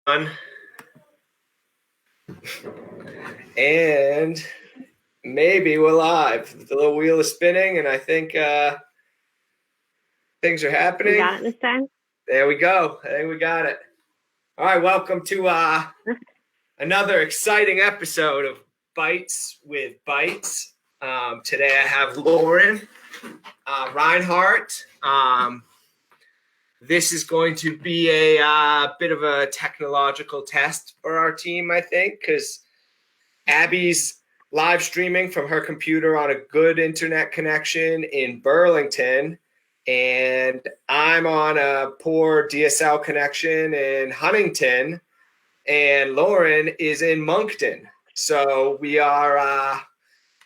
And maybe we're live. The little wheel is spinning, and I think things are We happening. got it this time? There we go. I think we got it. All right, welcome to another exciting episode of Bytes with Bytes. Today I have Lauren Reinhardt. This is going to be a bit of a technological test for our team, I think, because Abby's live streaming from her computer on a good internet connection in Burlington, and I'm on a poor DSL connection in Huntington, and Lauren is in Moncton. So we are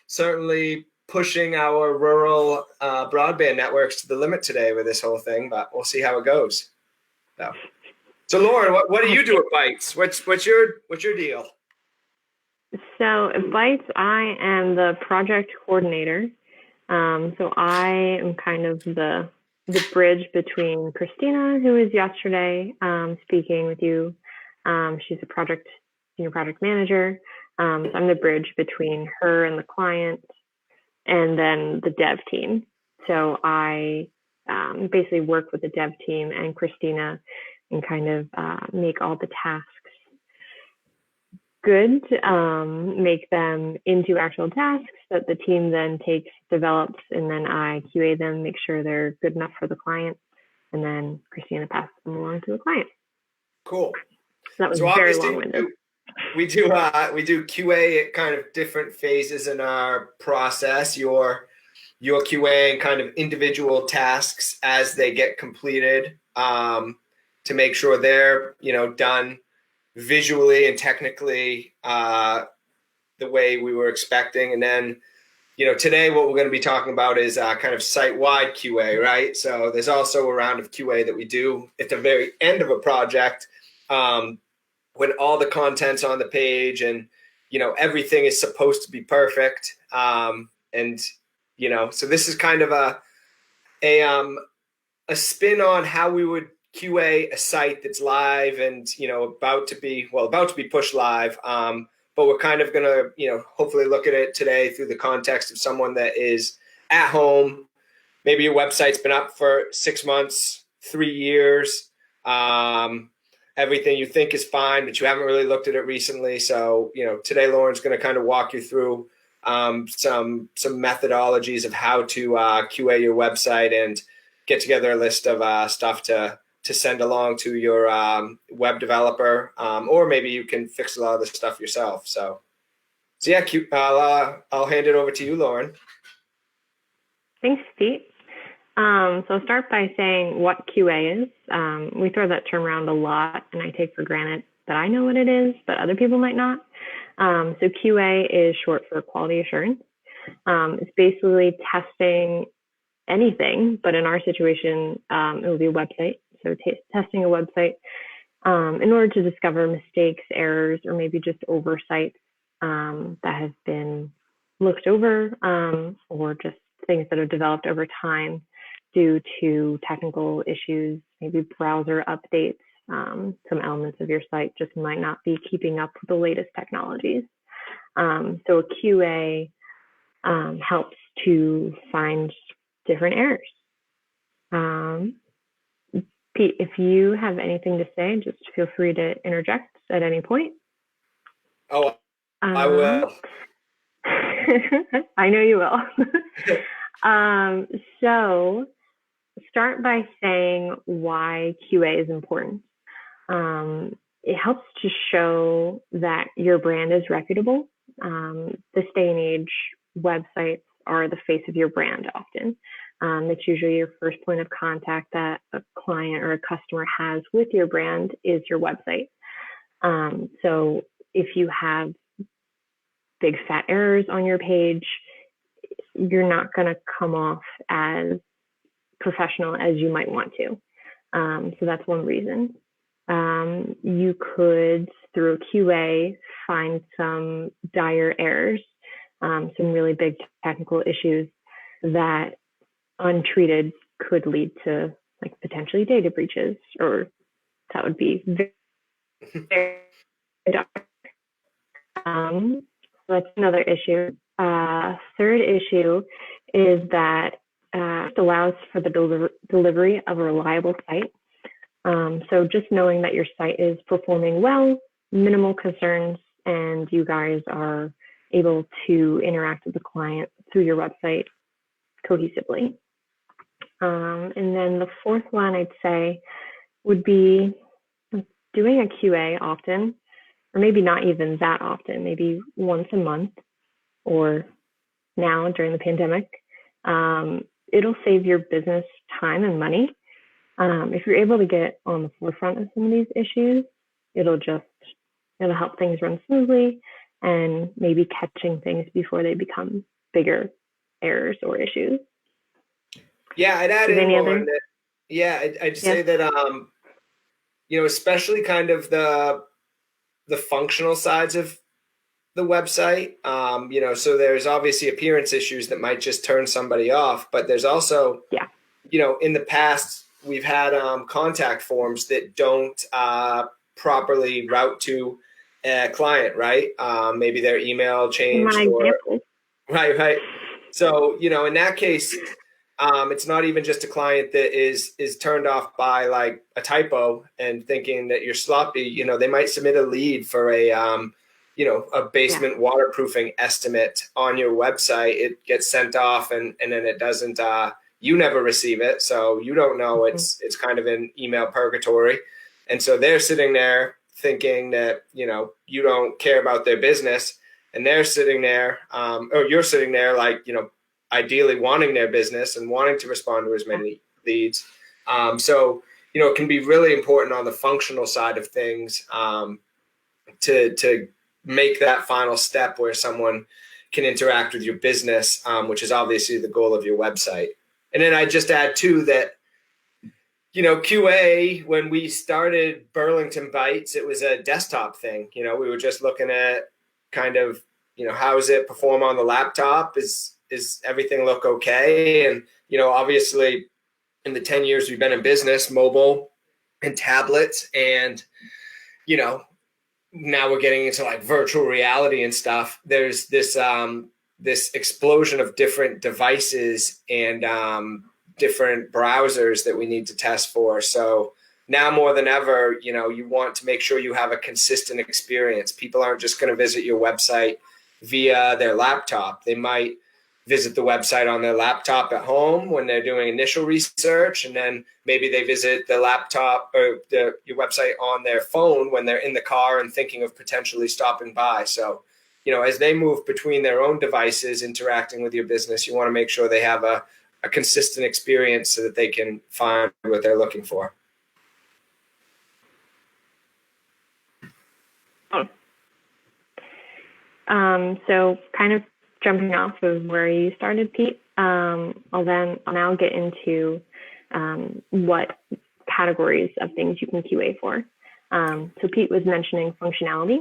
certainly pushing our rural broadband networks to the limit today with this whole thing, but we'll see how it goes. So Lauren, what do you do at Bytes? What's your deal? So at Bytes, I am the project coordinator. So I am kind of the bridge between Christina, who was yesterday speaking with you. She's a senior project manager. So I'm the bridge between her and the client, and then the dev team. So I basically work with the dev team and Christina and kind of make all the tasks good, make them into actual tasks that the team then takes, develops, and then I QA them, make sure they're good enough for the client, and then Christina passes them along to the client. Cool. So that was very long-winded. We do QA at kind of different phases in our process. Your QA and kind of individual tasks as they get completed, to make sure they're done visually and technically the way we were expecting. And then today what we're going to be talking about is kind of site-wide QA, right? So there's also a round of QA that we do at the very end of a project, when all the content's on the page and everything is supposed to be perfect. And so this is kind of a spin on how we would QA a site that's live and about to be pushed live. But we're kind of gonna hopefully look at it today through the context of someone that is at home. Maybe your website's been up for 6 months, 3 years. Everything you think is fine, but you haven't really looked at it recently. So today Lauren's going to kind of walk you through some methodologies of how to QA your website and get together a list of stuff to send along to your web developer, or maybe you can fix a lot of this stuff yourself. So yeah, I'll hand it over to you, Lauren. Thanks, Pete. So I'll start by saying what QA is. We throw that term around a lot, and I take for granted that I know what it is, but other people might not. So QA is short for quality assurance. It's basically testing anything, but in our situation, it will be a website. So testing a website in order to discover mistakes, errors, or maybe just oversights that have been looked over, or just things that have developed over time due to technical issues, maybe browser updates. Some elements of your site just might not be keeping up with the latest technologies. So a QA helps to find different errors. Pete, if you have anything to say, just feel free to interject at any point. Oh, I will. I know you will. So start by saying why QA is important. It helps to show that your brand is reputable. This day and age, websites are the face of your brand often. It's usually your first point of contact that a client or a customer has with your brand is your website. So if you have big fat errors on your page, you're not going to come off as professional as you might want to. So that's one reason. You could, through a QA, find some dire errors, some really big technical issues that untreated could lead to potentially data breaches, or that would be very dark. So that's another issue. Third issue is that it allows for the delivery of a reliable site. So just knowing that your site is performing well, minimal concerns, and you guys are able to interact with the client through your website cohesively. And then the fourth one I'd say would be doing a QA often, or maybe not even that often, maybe once a month, or now during the pandemic. It'll save your business time and money. If you're able to get on the forefront of some of these issues, it'll help things run smoothly and maybe catching things before they become bigger errors or issues. Yeah, I'd add in more on that. Yeah, I'd say that especially kind of the functional sides of the website. So there's obviously appearance issues that might just turn somebody off, but there's also, in the past we've had contact forms that don't properly route to a client, right? Maybe their email changed right. So, in that case, it's not even just a client that is turned off by like a typo and thinking that you're sloppy. They might submit a lead for a basement waterproofing estimate on your website. It gets sent off and then it doesn't, you never receive it. So you don't know it's kind of in email purgatory. And so they're sitting there thinking that, you don't care about their business, and they're sitting there, or you're sitting there like, ideally wanting their business and wanting to respond to as many leads. So, it can be really important on the functional side of things to make that final step where someone can interact with your business, which is obviously the goal of your website. And then I just add too that, QA, when we started Burlington Bytes, it was a desktop thing. We were just looking at kind of, how does it perform on the laptop? Is everything look okay? And, obviously in the 10 years we've been in business, mobile and tablets, and, now we're getting into like virtual reality and stuff. There's this explosion of different devices and different browsers that we need to test for. So now more than ever, you want to make sure you have a consistent experience. People aren't just going to visit your website via their laptop. They might visit the website on their laptop at home when they're doing initial research, and then maybe they visit the laptop or your website on their phone when they're in the car and thinking of potentially stopping by. So, as they move between their own devices interacting with your business, you want to make sure they have a consistent experience so that they can find what they're looking for. So kind of jumping off of where you started, Pete, I'll now get into what categories of things you can QA for. So Pete was mentioning functionality.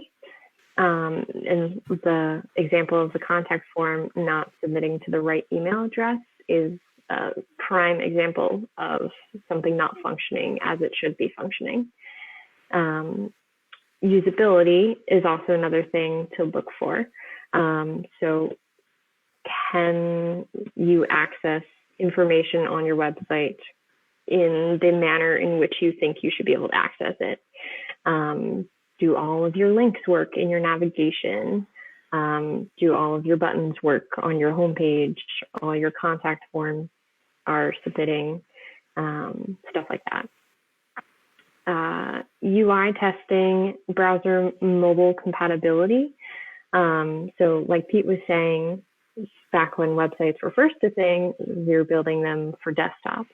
And the example of the contact form not submitting to the right email address is a prime example of something not functioning as it should be functioning. Usability is also another thing to look for. So can you access information on your website in the manner in which you think you should be able to access it? Do all of your links work in your navigation? Do all of your buttons work on your homepage? All your contact forms are submitting, stuff like that. UI testing, browser mobile compatibility. So like Pete was saying, back when websites were first a thing, we were building them for desktops.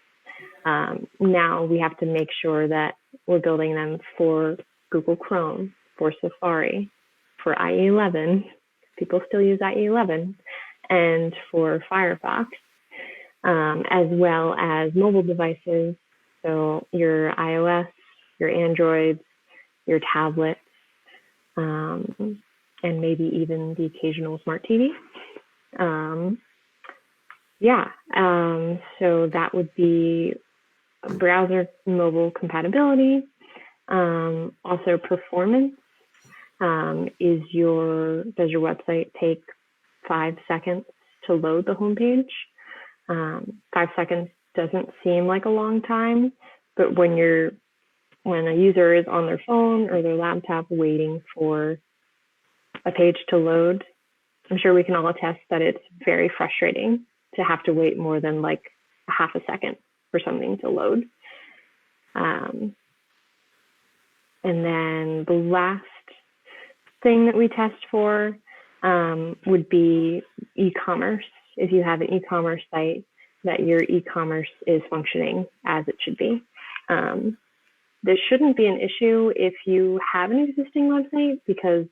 Now we have to make sure that we're building them for Google Chrome, for Safari, for IE11, people still use IE11, and for Firefox, as well as mobile devices. So your iOS, your Androids, your tablets, and maybe even the occasional smart TV. So that would be browser mobile compatibility. Also performance. Does your website take 5 seconds to load the homepage? 5 seconds doesn't seem like a long time, but when a user is on their phone or their laptop waiting for a page to load, I'm sure we can all attest that it's very frustrating to have to wait more than like a half a second for something to load. And then the last thing that we test for would be e-commerce. If you have an e-commerce site, that your e-commerce is functioning as it should be. This shouldn't be an issue if you have an existing website, because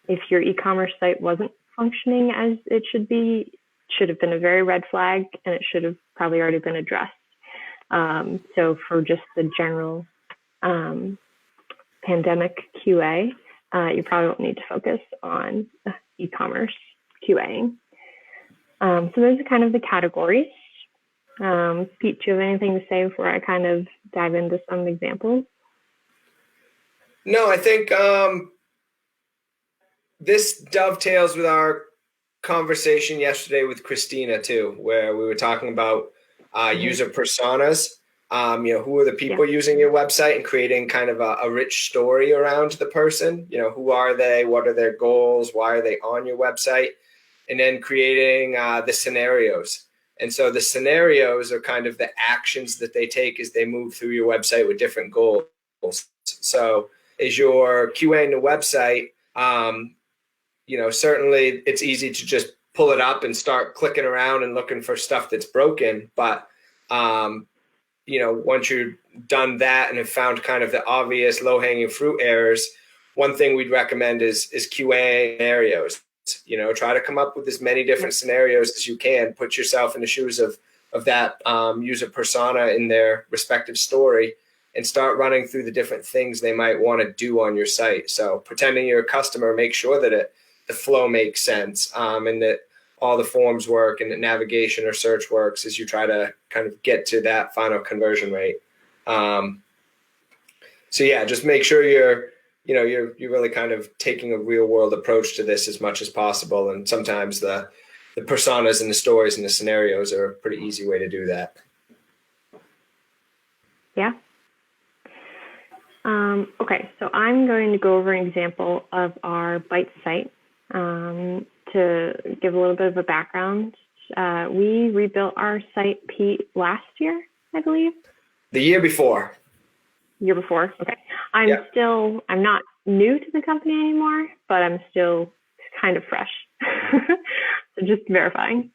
if your e-commerce site wasn't functioning as it should be, should have been a very red flag, and it should have probably already been addressed. So for just the general pandemic QA, you probably won't need to focus on e-commerce QAing. So those are kind of the categories. Pete, do you have anything to say before I kind of dive into some examples? No, I think this dovetails with our conversation yesterday with Christina too, where we were talking about user personas. Who are the people using your website, and creating kind of a rich story around the person. Who are they? What are their goals? Why are they on your website? And then creating the scenarios. And so the scenarios are kind of the actions that they take as they move through your website with different goals. So as you're QAing the website, certainly it's easy to just pull it up and start clicking around and looking for stuff that's broken. But, once you've done that and have found kind of the obvious low-hanging fruit errors, one thing we'd recommend is QA scenarios. Try to come up with as many different scenarios as you can. Put yourself in the shoes of that user persona in their respective story, and start running through the different things they might want to do on your site. So pretending you're a customer, make sure that the flow makes sense, and that all the forms work and that navigation or search works as you try to kind of get to that final conversion rate. Just make sure you're really kind of taking a real world approach to this as much as possible. And sometimes the personas and the stories and the scenarios are a pretty easy way to do that. Yeah. Okay, so I'm going to go over an example of our Bytes site. To give a little bit of a background, we rebuilt our site, Pete, last year, I believe. The year before. Year before, okay. I'm not new to the company anymore, but I'm still kind of fresh. So just verifying.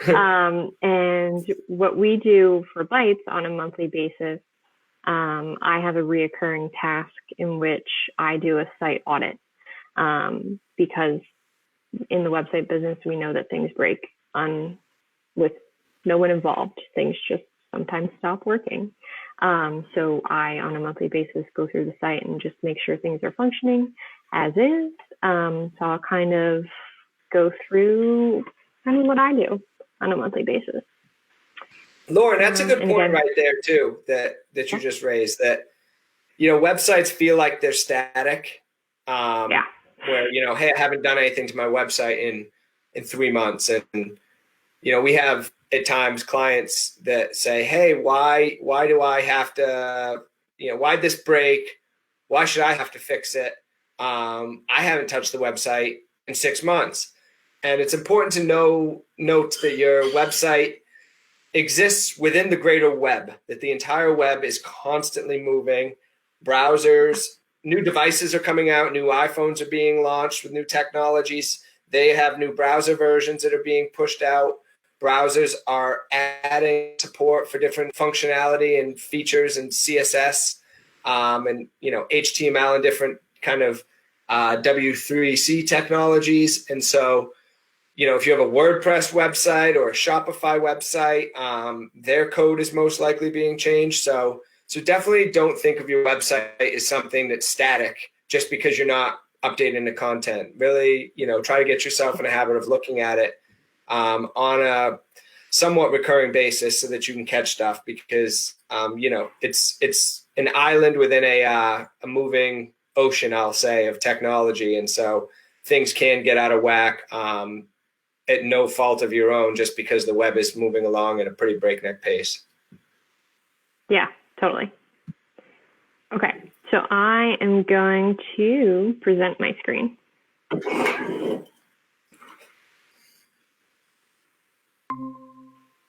And what we do for Bytes on a monthly basis, I have a reoccurring task in which I do a site audit, because in the website business, we know that things break with no one involved. Things just sometimes stop working. So I, on a monthly basis, go through the site and just make sure things are functioning as is. So I'll kind of go through kind of what I do on a monthly basis. Lauren, that's a good point right there too, that you just raised, that, websites feel like they're static. Where, hey, I haven't done anything to my website in 3 months. And, we have at times clients that say, hey, why do I have to, why'd this break? Why should I have to fix it? I haven't touched the website in 6 months. And it's important to note that your website exists within the greater web, that the entire web is constantly moving. Browsers, new devices are coming out, new iPhones are being launched with new technologies. They have new browser versions that are being pushed out. Browsers are adding support for different functionality and features and CSS, and HTML and different kind of W3C technologies. And so, if you have a WordPress website or a Shopify website, their code is most likely being changed. So definitely don't think of your website as something that's static just because you're not updating the content. Really, try to get yourself in a habit of looking at it on a somewhat recurring basis so that you can catch stuff, because, it's an island within a moving ocean, I'll say, of technology, and so things can get out of whack at no fault of your own, just because the web is moving along at a pretty breakneck pace. Yeah, totally. Okay, so I am going to present my screen.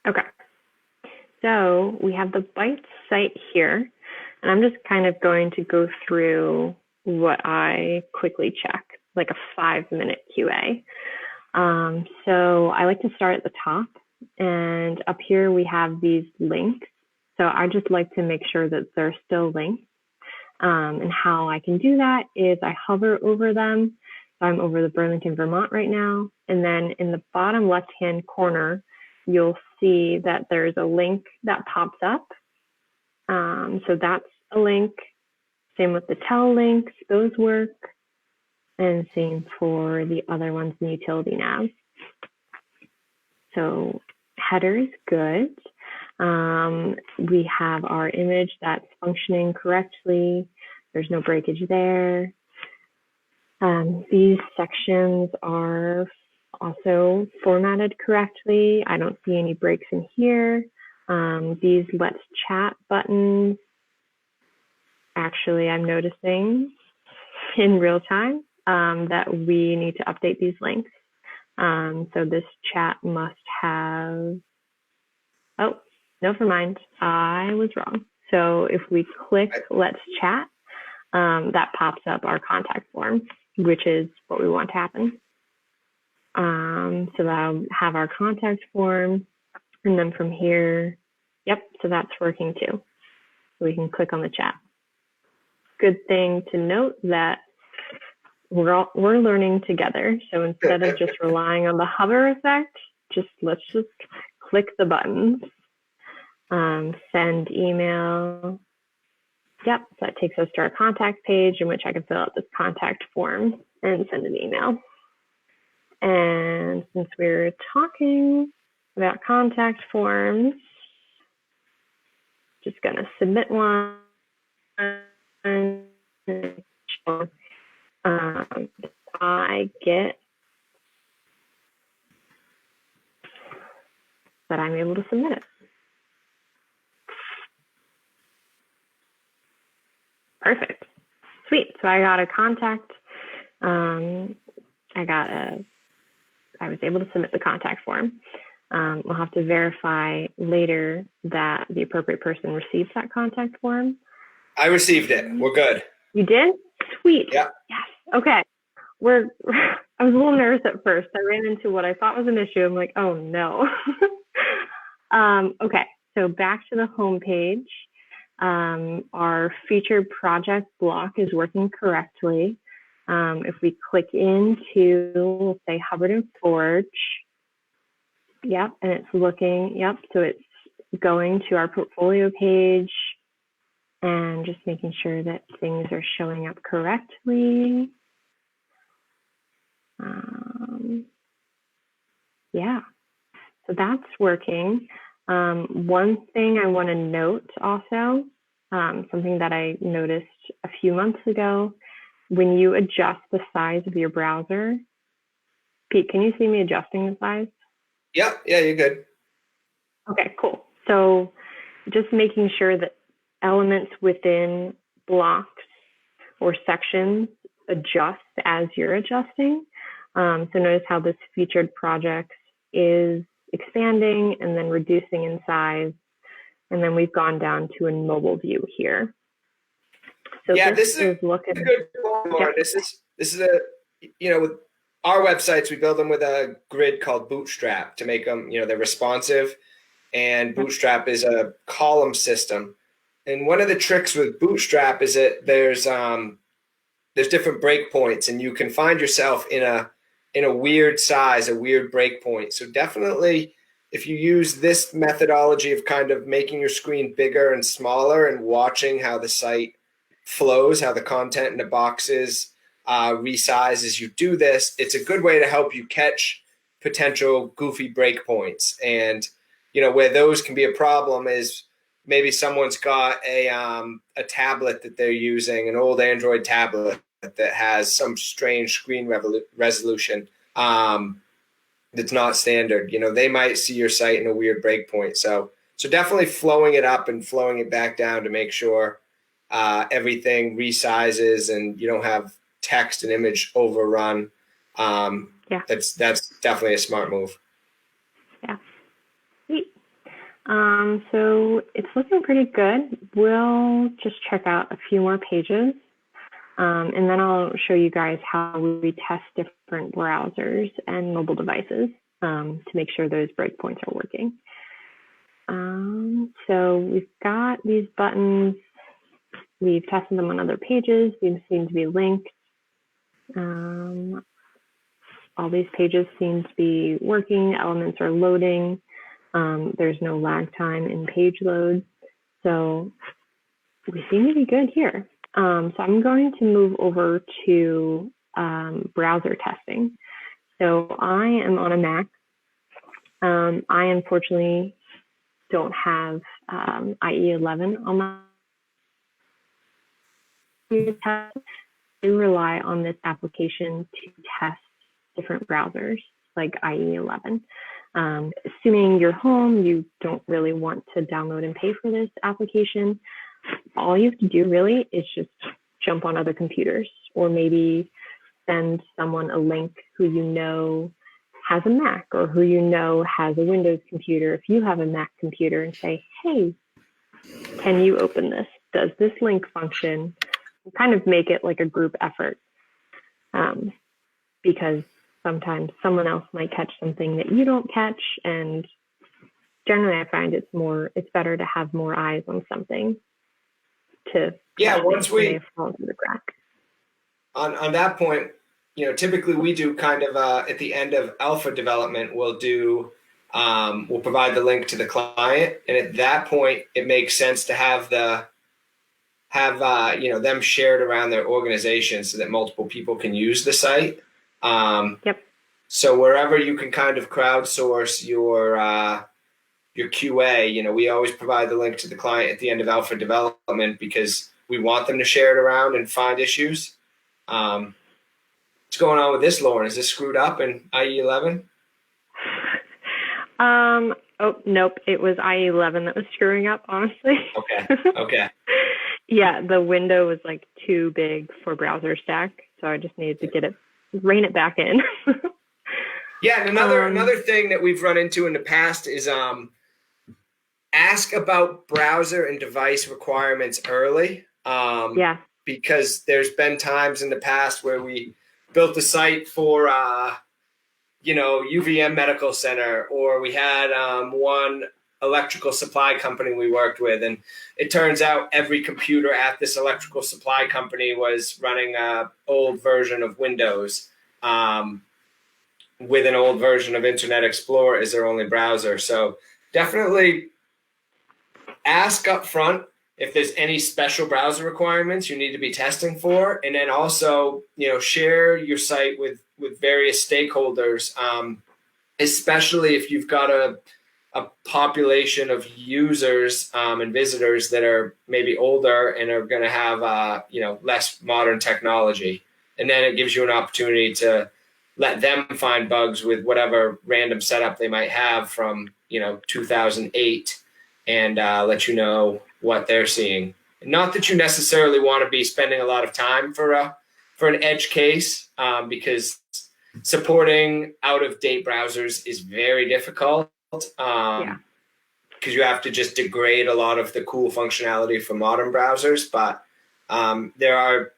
Okay, so we have the Bytes site here, and I'm just kind of going to go through what I quickly check, like a 5-minute QA. So I like to start at the top, and up here we have these links. So I just like to make sure that they're still links. And how I can do that is I hover over them. So I'm over the Burlington, Vermont right now. And then in the bottom left-hand corner, you'll see that there's a link that pops up. So that's a link. Same with the tell links, those work. And same for the other ones in utility nav. So header is good. We have our image that's functioning correctly. There's no breakage there. These sections are also formatted correctly. I don't see any breaks in here. These let's chat buttons, actually, I'm noticing in real time that we need to update these links. So this chat must have, oh, never mind, I was wrong. So if we click let's chat, that pops up our contact form, which is what we want to happen. So that'll have our contact form, and then from here, yep, so that's working too. So we can click on the chat. Good thing to note that we're learning together. So instead of just relying on the hover effect, let's just click the buttons. Send email. Yep, so that takes us to our contact page in which I can fill out this contact form and send an email. And since we're talking about contact forms, just gonna submit one. I get that I'm able to submit it. Perfect. Sweet. So I got a contact. I was able to submit the contact form. We'll have to verify later that the appropriate person received that contact form. I received it. We're good. You did? Sweet. Yeah. Yes. Okay. I was a little nervous at first. I ran into what I thought was an issue. I'm like, oh no. Okay. So back to the home page. Our featured project block is working correctly. If we click into, we'll say Hubbard and Forge. Yep, and it's looking, yep, so it's going to our portfolio page and just making sure that things are showing up correctly. Yeah, so that's working. One thing I want to note also, something that I noticed a few months ago, when you adjust the size of your browser, Pete, can you see me adjusting the size? Yeah, you're good. Okay, cool. So just making sure that elements within blocks or sections adjust as you're adjusting. So notice how this featured projects is expanding and then reducing in size. And then we've gone down to a mobile view here. So yeah, this is looking a good point. Yeah. This is a, with our websites, we build them with a grid called Bootstrap to make them, they're responsive. And Bootstrap is a column system. And one of the tricks with Bootstrap is that there's different breakpoints, and you can find yourself in a weird size, a weird breakpoint. So definitely, if you use this methodology of kind of making your screen bigger and smaller and watching how the site flows, how the content in the boxes resize as you do this, it's a good way to help you catch potential goofy breakpoints. And where those can be a problem is maybe someone's got a tablet that they're using, an old Android tablet that has some strange screen resolution that's not standard. They might see your site in a weird breakpoint. So definitely flowing it up and flowing it back down to make sure everything resizes and you don't have text and image overrun. Yeah. That's definitely a smart move. Yeah. Sweet. So it's looking pretty good. We'll just check out a few more pages. And then I'll show you guys how we test different browsers and mobile devices to make sure those breakpoints are working. So we've got these buttons. We've tested them on other pages. These seem to be linked. All these pages seem to be working. Elements are loading. There's no lag time in page load. So we seem to be good here. So I'm going to move over to browser testing. So I am on a Mac. I unfortunately don't have IE11 on my test. I rely on this application to test different browsers like IE11. Assuming you're home, you don't really want to download and pay for this application. All you have to do really is just jump on other computers, or maybe send someone a link who you know has a Mac or who you know has a Windows computer. If you have a Mac computer, and say, hey, can you open this? Does this link function? Kind of make it like a group effort, because sometimes someone else might catch something that you don't catch, and generally I find it's better to have more eyes on something to once we fall into the crack. On that point, typically we do kind of at the end of alpha development, we'll provide the link to the client, and at that point it makes sense to have them shared around their organization so that multiple people can use the site. Yep. So wherever you can kind of crowdsource your QA, we always provide the link to the client at the end of alpha development because we want them to share it around and find issues. What's going on with this, Lauren? Is this screwed up in IE11? Oh, nope. It was IE11 that was screwing up, honestly. Okay. Yeah, the window was like too big for browser stack, so I just needed to rein it back in. Yeah, and another thing that we've run into in the past is ask about browser and device requirements early. Yeah. Because there's been times in the past where we built a site for UVM Medical Center, or we had one electrical supply company we worked with, and it turns out every computer at this electrical supply company was running an old version of Windows with an old version of Internet Explorer as their only browser. So definitely ask up front if there's any special browser requirements you need to be testing for, and then also, share your site with various stakeholders, especially if you've got a population of users and visitors that are maybe older and are going to have less modern technology, and then it gives you an opportunity to let them find bugs with whatever random setup they might have from 2008, and let you know what they're seeing. Not that you necessarily want to be spending a lot of time for an edge case, because supporting out-of-date browsers is very difficult. Because you have to just degrade a lot of the cool functionality for modern browsers. But there are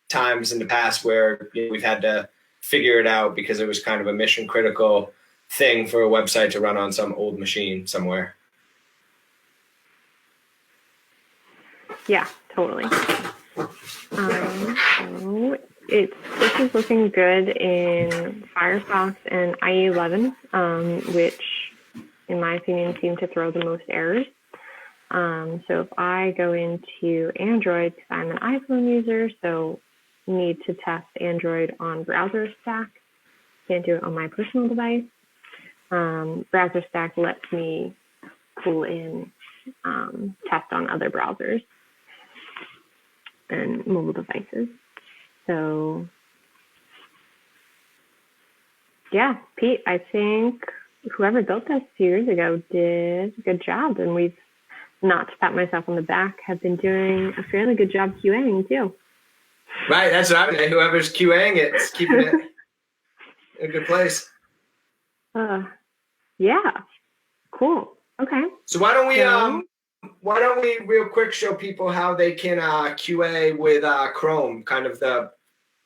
times in the past where we've had to figure it out because it was kind of a mission-critical thing for a website to run on some old machine somewhere. Yeah, totally. So this is looking good in Firefox and IE11, which, in my opinion, seem to throw the most errors. So if I go into Android, because I'm an iPhone user, so need to test Android on browser stack. Can't do it on my personal device. Browser stack lets me pull in test on other browsers and mobile devices. So yeah, Pete, I think whoever built this a few years ago did a good job, and we've, not to pat myself on the back, have been doing a fairly good job QAing too. Right, that's what I would say. Whoever's QAing it is keeping it in a good place. Yeah, cool. Okay. So why don't we real quick show people how they can QA with Chrome, kind of the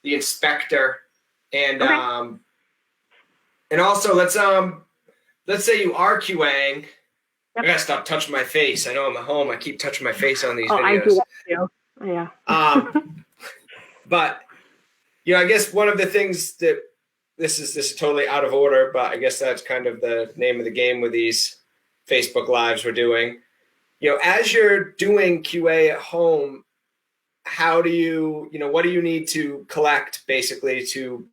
inspector, and Okay. and also let's say you are QAing. Yep. I gotta stop touching my face. I know I'm at home. I keep touching my face on these videos. I do that too. Yeah. But I guess one of the things that this is totally out of order, but I guess that's kind of the name of the game with these Facebook Lives we're doing. As you're doing QA at home, how do you, what do you need to collect basically to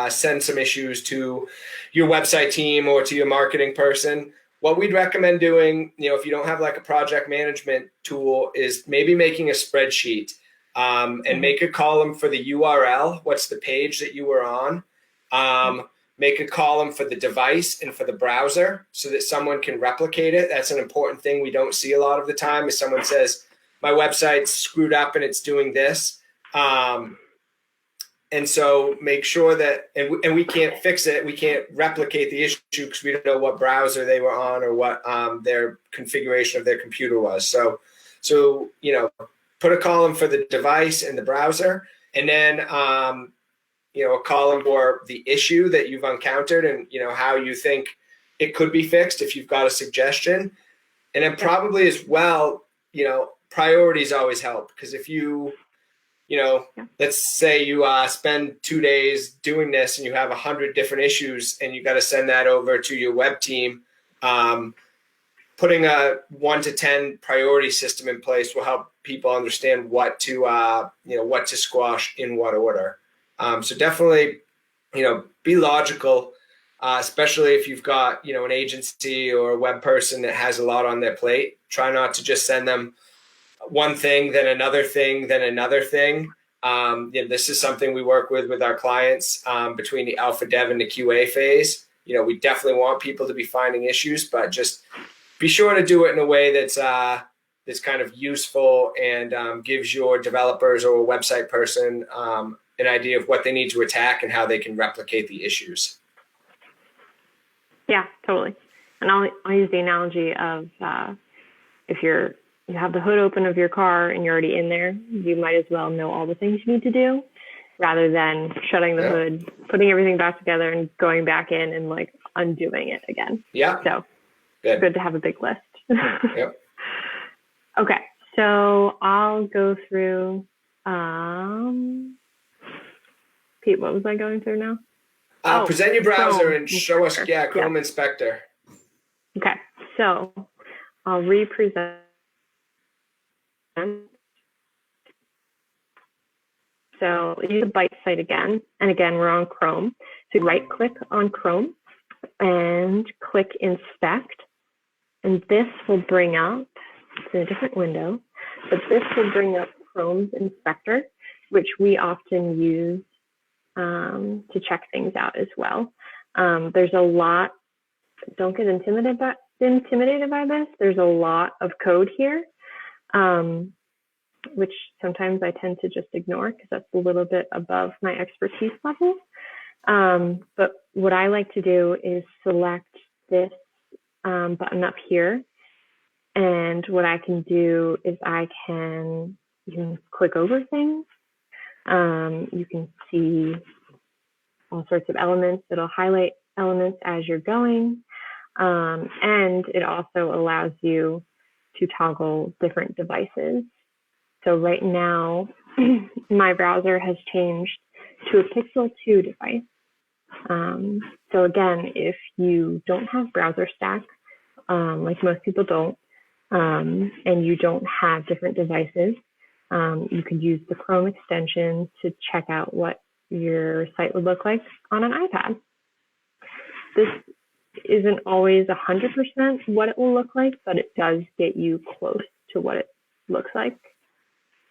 send some issues to your website team or to your marketing person? What we'd recommend doing, if you don't have like a project management tool, is maybe making a spreadsheet and make a column for the URL. What's the page that you were on? Make a column for the device and for the browser so that someone can replicate it. That's an important thing we don't see a lot of the time, is someone says, my website's screwed up and it's doing this. And so make sure that, and we can't fix it. We can't replicate the issue because we don't know what browser they were on or what their configuration of their computer was. So put a column for the device and the browser, and then a column for the issue that you've encountered and how you think it could be fixed if you've got a suggestion. And then probably as well, priorities always help, because if you let's say you spend 2 days doing this and you have 100 different issues and you got to send that over to your web team, putting a 1 to 10 priority system in place will help people understand what to squash in what order. So definitely, be logical, especially if you've got, an agency or a web person that has a lot on their plate. Try not to just send them one thing, then another thing, then another thing. This is something we work with our clients between the alpha dev and the QA phase. We definitely want people to be finding issues, but just be sure to do it in a way that's kind of useful and gives your developers or a website person an idea of what they need to attack and how they can replicate the issues. Yeah, totally. And I'll use the analogy of if you have the hood open of your car and you're already in there, you might as well know all the things you need to do rather than shutting the hood, putting everything back together and going back in and like undoing it again. Yeah. So good to have a big list. Yep. Okay. So I'll go through, Pete, what was I going through now? Present your browser Chrome and show us, Chrome yeah. Inspector. Okay. So I'll represent. So use the Bytes site again. And again, we're on Chrome. So right click on Chrome and click Inspect. And this will bring up, it's in a different window, but this will bring up Chrome's Inspector, which we often use to check things out as well. There's a lot, don't get intimidated by this. There's a lot of code here, which sometimes I tend to just ignore because that's a little bit above my expertise level. But what I like to do is select this button up here. And what I can do is you can click over things. You can see all sorts of elements. It'll highlight elements as you're going. And it also allows you to toggle different devices. So right now, my browser has changed to a Pixel 2 device. So again, if you don't have browser stack, like most people don't, and you don't have different devices, you could use the Chrome extension to check out what your site would look like on an iPad. This isn't always 100% what it will look like, but it does get you close to what it looks like.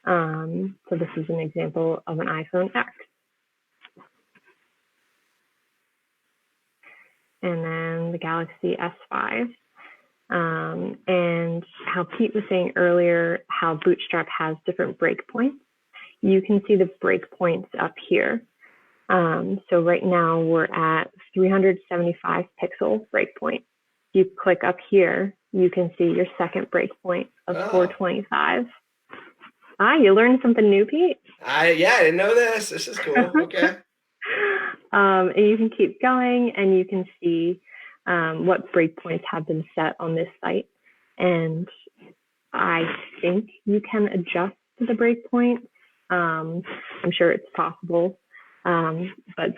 So this is an example of an iPhone X. And then the Galaxy S5. And how Pete was saying earlier, how Bootstrap has different breakpoints. You can see the breakpoints up here. So right now we're at 375 pixel breakpoint. You click up here, you can see your second breakpoint of 425. You learned something new, Pete? I didn't know this. This is cool. Okay. And you can keep going, and you can see what breakpoints have been set on this site. And I think you can adjust the breakpoints. I'm sure it's possible, but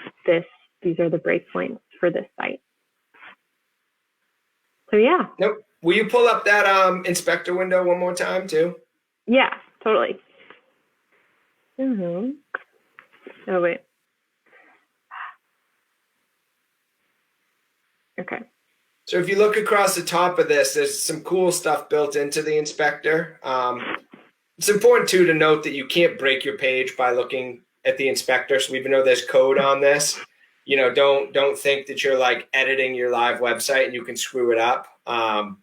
these are the breakpoints for this site. So yeah. Nope. Will you pull up that inspector window one more time too? Yeah, totally. Oh wait. Okay. So if you look across the top of this, there's some cool stuff built into the inspector. It's important too to note that you can't break your page by looking at the inspector. So even though there's code on this, don't think that you're like editing your live website and you can screw it up. And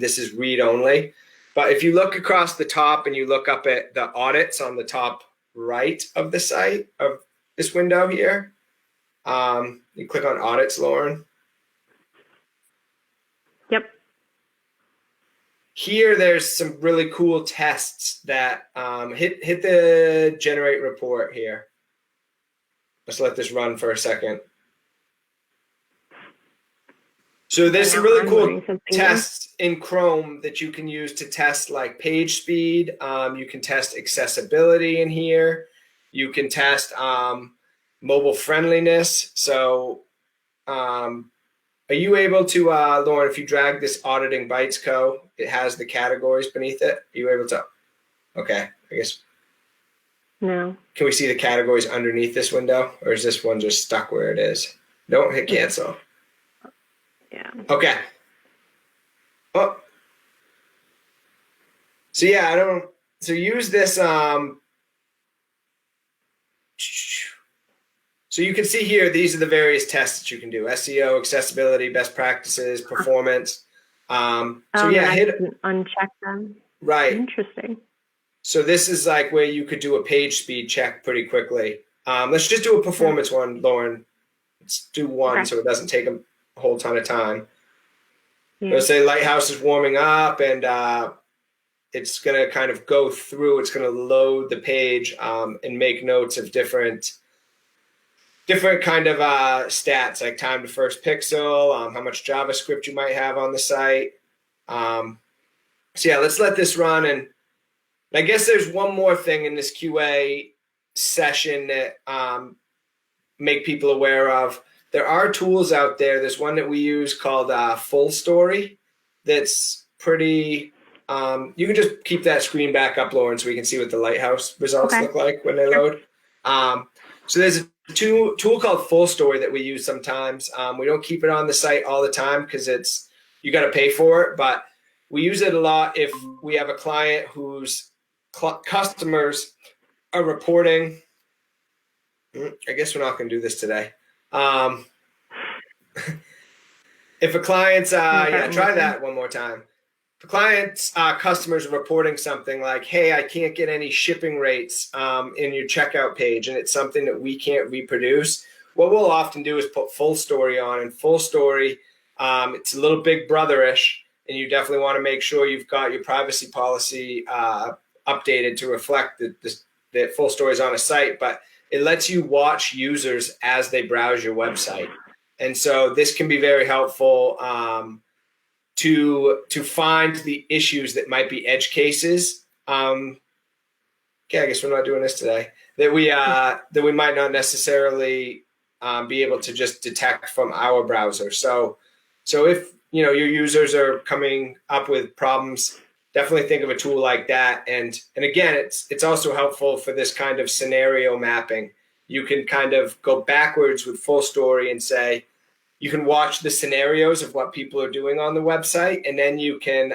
this is read only. But if you look across the top and you look up at the audits on the top right of the site of this window here, you click on audits, Lauren. Yep. Here, there's some really cool tests that hit the generate report here. Let's let this run for a second. So there's some really cool tests in Chrome that you can use to test like page speed. You can test accessibility in here. You can test mobile friendliness. So are you able to, Lauren, if you drag this auditing Bytes.co, it has the categories beneath it. Are you able to? Okay, I guess. No. Can we see the categories underneath this window, or is this one just stuck where it is? Don't hit cancel. Yeah. Okay. Oh. So yeah, so use this, so you can see here, these are the various tests that you can do: SEO, accessibility, best practices, performance. So yeah, uncheck them. Right. Interesting. So this is like where you could do a page speed check pretty quickly. Let's just do a performance one, Lauren. Let's do one, okay, so it doesn't take a whole ton of time. Yeah. Let's say Lighthouse is warming up, and it's going to kind of go through. It's going to load the page and make notes of different kind of stats, like time to first pixel, how much JavaScript you might have on the site. So yeah, let's let this run. And I guess there's one more thing in this QA session that make people aware of. There are tools out there. There's one that we use called Full Story. That's pretty. You can just keep that screen back up, Lauren, so we can see what the Lighthouse results look like when they load. So there's a tool called Full Story that we use sometimes. We don't keep it on the site all the time because you got to pay for it, but we use it a lot if we have a client whose customers are reporting. I guess we're not going to do this today. If a client's, try that one more time. If a client's customers are reporting something like, hey, I can't get any shipping rates in your checkout page, and it's something that we can't reproduce, what we'll often do is put Full Story on. And Full Story, it's a little big brotherish, and you definitely want to make sure you've got your privacy policy updated to reflect that Full Story is on a site, but it lets you watch users as they browse your website. And so this can be very helpful to find the issues that might be edge cases. Okay, I guess we're not doing this today. That we might not necessarily be able to just detect from our browser. So if your users are coming up with problems, definitely think of a tool like that. And again, it's also helpful for this kind of scenario mapping. You can kind of go backwards with Full Story and say, you can watch the scenarios of what people are doing on the website, and then you can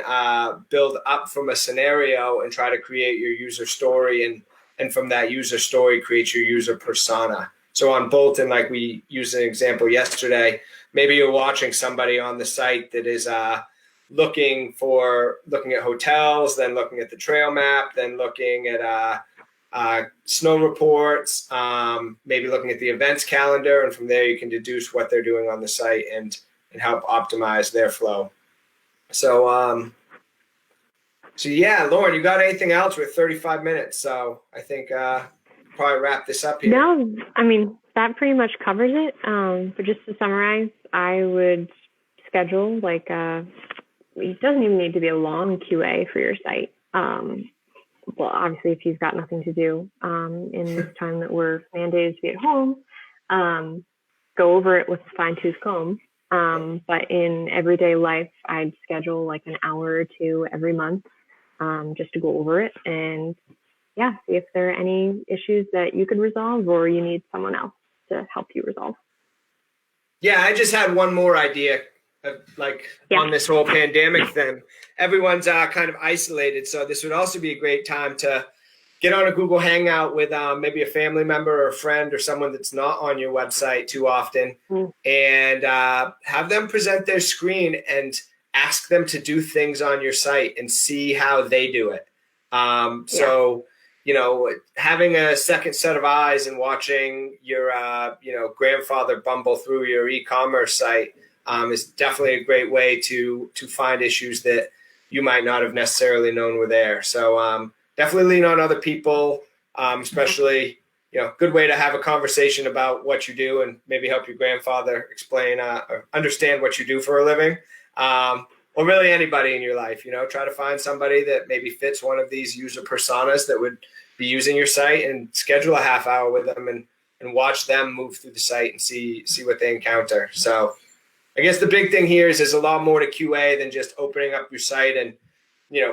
build up from a scenario and try to create your user story, and from that user story, create your user persona. So on Bolton, like we used an example yesterday, maybe you're watching somebody on the site that is looking at hotels, then looking at the trail map, then looking at snow reports, maybe looking at the events calendar, and from there you can deduce what they're doing on the site and help optimize their flow. So so yeah, Lauren, you got anything else? We're 35 minutes, so I think probably wrap this up here. No, I mean, that pretty much covers it. But just to summarize, I would schedule it doesn't even need to be a long QA for your site. Well, obviously, if you've got nothing to do in this time that we're mandated to be at home, go over it with a fine-tooth comb. But in everyday life, I'd schedule like an hour or two every month just to go over it and, yeah, see if there are any issues that you could resolve or you need someone else to help you resolve. Yeah, I just had one more idea. On this whole pandemic thing, everyone's kind of isolated, so this would also be a great time to get on a Google Hangout with maybe a family member or a friend or someone that's not on your website too often, and have them present their screen and ask them to do things on your site and see how they do it. So, having a second set of eyes and watching your grandfather bumble through your e-commerce site is definitely a great way to find issues that you might not have necessarily known were there. So definitely lean on other people, especially, good way to have a conversation about what you do and maybe help your grandfather explain or understand what you do for a living. Or really anybody in your life, try to find somebody that maybe fits one of these user personas that would be using your site, and schedule a half hour with them and watch them move through the site and see what they encounter. So I guess the big thing here is there's a lot more to QA than just opening up your site and,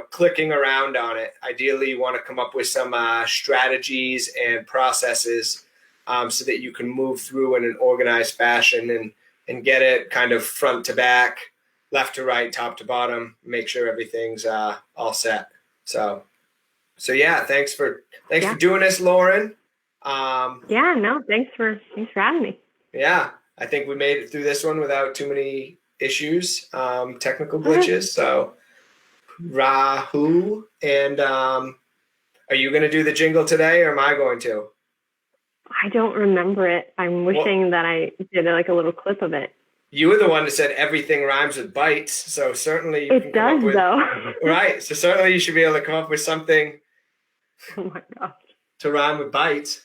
clicking around on it. Ideally, you want to come up with some strategies and processes so that you can move through in an organized fashion and get it kind of front to back, left to right, top to bottom, make sure everything's all set. So yeah, thanks for doing this, Lauren. Thanks for having me. Yeah, I think we made it through this one without too many issues, technical glitches. So Rahu, and are you going to do the jingle today, or am I going to? I don't remember it. I'm wishing that I did like a little clip of it. You were the one that said everything rhymes with bytes, so certainly you can come up with, though. Right, so certainly you should be able to come up with something Oh my gosh. to rhyme with bytes.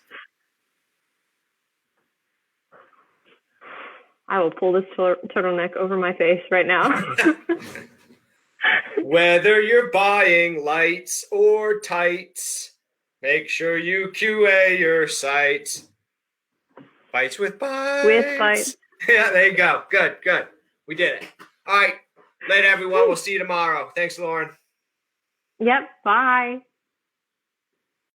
I will pull this turtleneck over my face right now. Whether you're buying lights or tights, make sure you QA your site. Bytes with bytes. With bytes. Yeah, there you go. Good. We did it. All right. Later, everyone. We'll see you tomorrow. Thanks, Lauren. Yep. Bye.